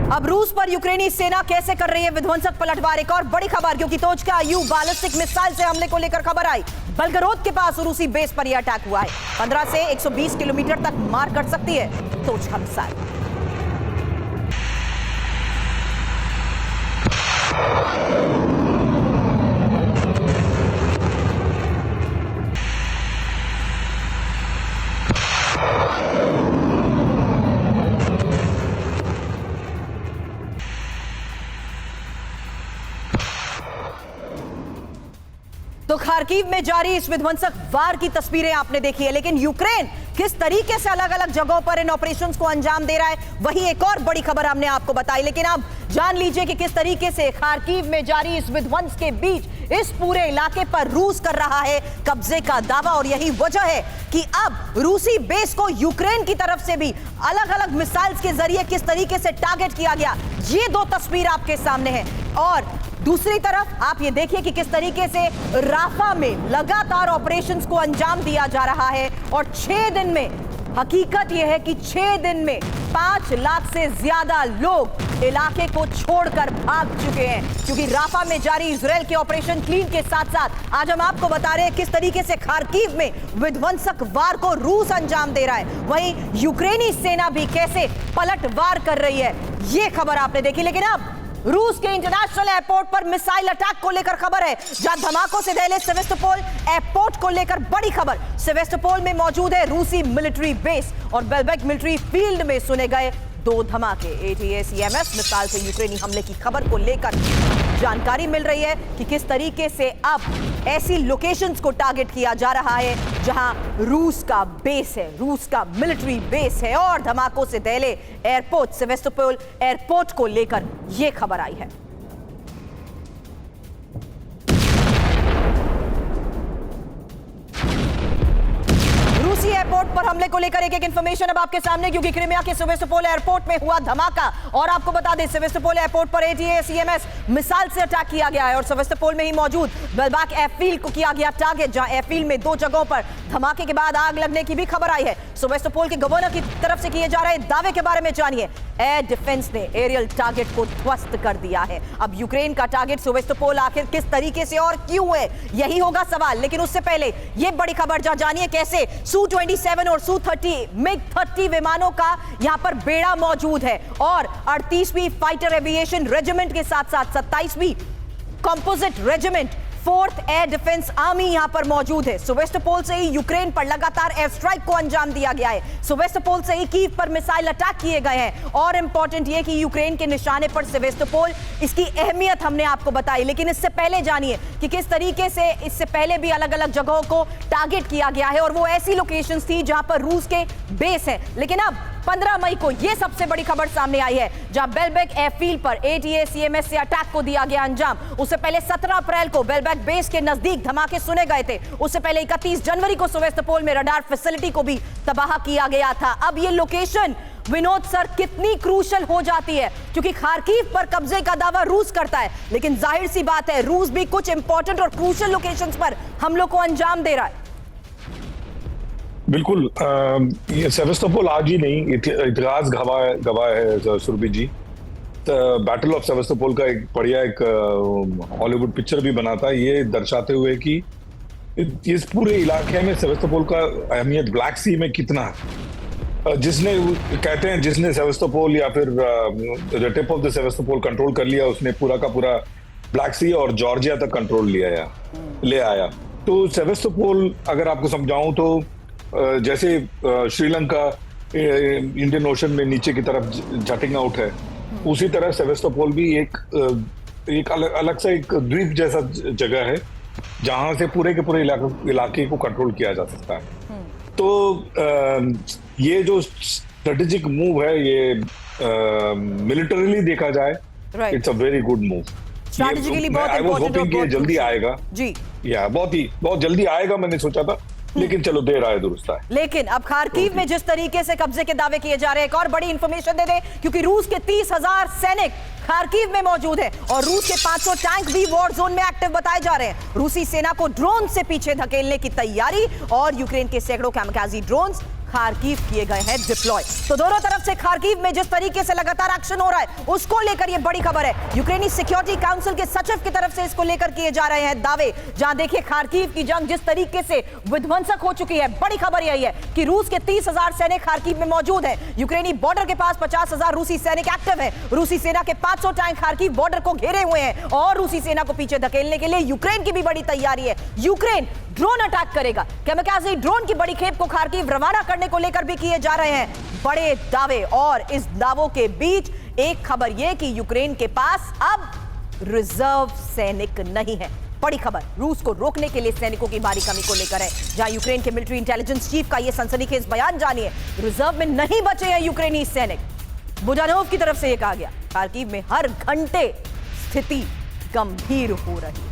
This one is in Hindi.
अब रूस पर यूक्रेनी सेना कैसे कर रही है विध्वंसक पलटवार। एक और बड़ी खबर, क्योंकि तोचका यू बैलिस्टिक मिसाइल से हमले को लेकर खबर आई। बेलगरोद के पास रूसी बेस पर यह अटैक हुआ है। 15 से 120 किलोमीटर तक मार कर सकती है तोचका मिसाइल। तो खार्किव में जारी इस विध्वंसक वार की तस्वीरें आपने देखी है, लेकिन यूक्रेन किस तरीके से अलग अलग जगहों पर इन ऑपरेशंस को अंजाम दे रहा है, वही एक और बड़ी खबर हमने आपको बताई। लेकिन अब जान लीजिए कि किस तरीके से खार्किव में जारी इस विध्वंस के बीच इस पूरे इलाके पर रूस कर रहा है कब्जे का दावा। और यही वजह है कि अब रूसी बेस को यूक्रेन की तरफ से भी अलग अलग मिसाइल्स के जरिए किस तरीके से टारगेट किया गया, ये दो तस्वीर आपके सामने है। और दूसरी तरफ आप ये देखिए कि किस तरीके से राफा में लगातार ऑपरेशंस को अंजाम दिया जा रहा है। और 6 दिन में, हकीकत यह है कि 6 दिन में 5 लाख से ज्यादा लोग इलाके को छोड़कर भाग चुके हैं, क्योंकि राफा में जारी इजराइल के ऑपरेशन क्लीन के साथ साथ आज हम आपको बता रहे हैं किस तरीके से खार्किव में विध्वंसक वार को रूस अंजाम दे रहा है। वहीं यूक्रेनी सेना भी कैसे पलटवार कर रही है, ये खबर आपने देखी। लेकिन अब रूस के इंटरनेशनल एयरपोर्ट पर मिसाइल अटैक को लेकर खबर है, जहां धमाकों से दहले सेवेस्तोपोल एयरपोर्ट को लेकर बड़ी खबर। सेवेस्तोपोल में मौजूद है रूसी मिलिट्री बेस और बेलबेक मिलिट्री फील्ड में सुने गए 2 धमाके। ATACMS मिसाइल से यूक्रेनी हमले की खबर को लेकर जानकारी मिल रही है कि किस तरीके से अब ऐसी लोकेशंस को टारगेट किया जा रहा है जहां रूस का बेस है, रूस का मिलिट्री बेस है। और धमाकों से दहले एयरपोर्ट, सेवेस्तोपोल एयरपोर्ट को लेकर यह खबर आई है। रूसी एयरपोर्ट पर हमले को लेकर एक इंफॉर्मेशन अब आपके सामने, क्योंकि क्रीमिया के सेवेस्तोपोल एयरपोर्ट में हुआ धमाका। और आपको बता दें, सेवेस्तोपोल एयरपोर्ट पर ATACMS मिसाइल से अटैक किया गया है और सेवेस्तोपोल में ही मौजूद बेलबेक एयरफील्ड को किया गया टारगेट, जहां एयरफील्ड में 2 जगहों पर धमाके के बाद आग लगने की भी खबर आई है। सेवेस्तोपोल के गवर्नर की तरफ से किए जा रहे दावे के बारे में जानिए। एयर डिफेंस ने एरियल टारगेट को ध्वस्त कर दिया है। अब यूक्रेन का टारगेट सेवेस्तोपोल आखिर किस तरीके से और क्यों है, यही होगा सवाल। लेकिन उससे पहले यह बड़ी खबर जानिए कैसे Su-27 और Su-30 MiG-30 विमानों का यहां पर बेड़ा मौजूद है। और 38वीं फाइटर एविएशन रेजिमेंट के साथ साथ 27वीं composite regiment 4th air defence army यहां पर मौजूद है। सेवेस्तोपोल से ही यूक्रेन पर लगातार एयर स्ट्राइक को अंजाम दिया गया है। सेवेस्तोपोल से ही कीव पर मिसाइल अटैक किए गए हैं। और इंपॉर्टेंट यह कि यूक्रेन के निशाने पर सेवेस्तोपोल, इसकी अहमियत हमने आपको बताई। लेकिन इससे पहले जानिए कि किस तरीके से इससे पहले भी अलग अलग जगहों को टारगेट किया गया है और वो ऐसी लोकेशंस थी जहां पर रूस के बेस है। लेकिन अब 15 मई को यह सबसे बड़ी खबर सामने आई है, जहां बेलबेक एयरफील्ड पर ATACMS से अटैक को दिया गया अंजाम। उससे पहले 17 अप्रैल को बेलबेक बेस के नजदीक धमाके सुने गए थे। उससे पहले 31 जनवरी को सेवेस्तोपोल में रडार फैसिलिटी को भी तबाह किया गया था। अब ये लोकेशन विनोद सर कितनी क्रूशल हो जाती है, क्योंकि खार्किव पर कब्जे का दावा रूस करता है, लेकिन जाहिर सी बात है रूस भी कुछ इंपॉर्टेंट और क्रूशल लोकेशंस पर हमलों को अंजाम दे रहा है। बिल्कुल, ये सेवेस्तोपोल आज ही नहीं, इतिहास गवाह है सुरभि जी। बैटल ऑफ सेवेस्तोपोल का एक बढ़िया हॉलीवुड पिक्चर भी बना था, ये दर्शाते हुए कि इस पूरे इलाके में सेवेस्तोपोल का अहमियत ब्लैक सी में कितना है। कहते हैं जिसने सेवेस्तोपोल या फिर the tip of the Sevastopol control कर लिया, उसने पूरा का पूरा ब्लैक सी और जॉर्जिया तक कंट्रोल ले आया। तो सेवेस्तोपोल अगर आपको समझाऊं तो जैसे श्रीलंका इंडियन ओशन में नीचे की तरफ जटिंग आउट है, उसी तरह सेवेस्तोपोल भी एक अलग सा एक द्वीप जैसा जगह है जहां से पूरे के पूरे इलाके को कंट्रोल किया जा सकता है। तो ये जो स्ट्रेटेजिक मूव है, ये मिलिटरीली देखा जाए, it's a very good move. Strategically बहुत इंपॉर्टेंट है, ये जल्दी आएगा जी, या बहुत जल्दी आएगा, मैंने सोचा था, लेकिन चलो देर आए दुरुस्त आए। लेकिन अब खार्किव में जिस तरीके से कब्जे के दावे किए जा रहे हैं, एक और बड़ी इंफॉर्मेशन दे दे, क्योंकि रूस के 30,000 सैनिक खार्किव में मौजूद है और रूस के 500 टैंक भी वॉर जोन में एक्टिव बताए जा रहे हैं। रूसी सेना को ड्रोन से पीछे धकेलने की तैयारी और यूक्रेन के सैकड़ों कैमकाजी ड्रोन्स खार्किव किए गए हैं डिप्लॉय। तो दोनों तरफ से खार्किव में जिस तरीके से लगातार एक्शन हो रहा है उसको लेकर यह बड़ी खबर है। यूक्रेनी सिक्योरिटी काउंसिल के सचिव की तरफ से इसको लेकर किए जा रहे हैं दावे। जहां देखिए खार्किव की जंग जिस तरीके से विध्वंसक हो चुकी है, बड़ी खबर यही है कि रूस के 30,000 सैनिक खार्किव में मौजूद हैं। यूक्रेनी बॉर्डर के पास 50,000 रूसी सैनिक एक्टिव हैं। रूसी सेना के 500 टैंक खार्किव बॉर्डर को घेरे हुए हैं और रूसी सेना को पीछे धकेलने के लिए यूक्रेन की भी बड़ी तैयारी है। यूक्रेन ड्रोन अटैक करेगा। कैमकाज़ी ड्रोन की बड़ी खेप को खार्किव रवाना करने को लेकर भी किए जा रहे हैं बड़े दावे। और इस दावों के बीच एक खबर यह कि यूक्रेन के पास अब रिजर्व सैनिक नहीं है। बड़ी खबर रूस को रोकने के लिए सैनिकों की भारी कमी को लेकर है। जहां यूक्रेन के मिलिट्री इंटेलिजेंस चीफ का यह सनसनीखेज बयान जानिए। रिजर्व में नहीं बचे हैं यूक्रेनी सैनिक। बुडानोव की तरफ से यह कहा गया खार्किव में हर घंटे स्थिति गंभीर हो रही है।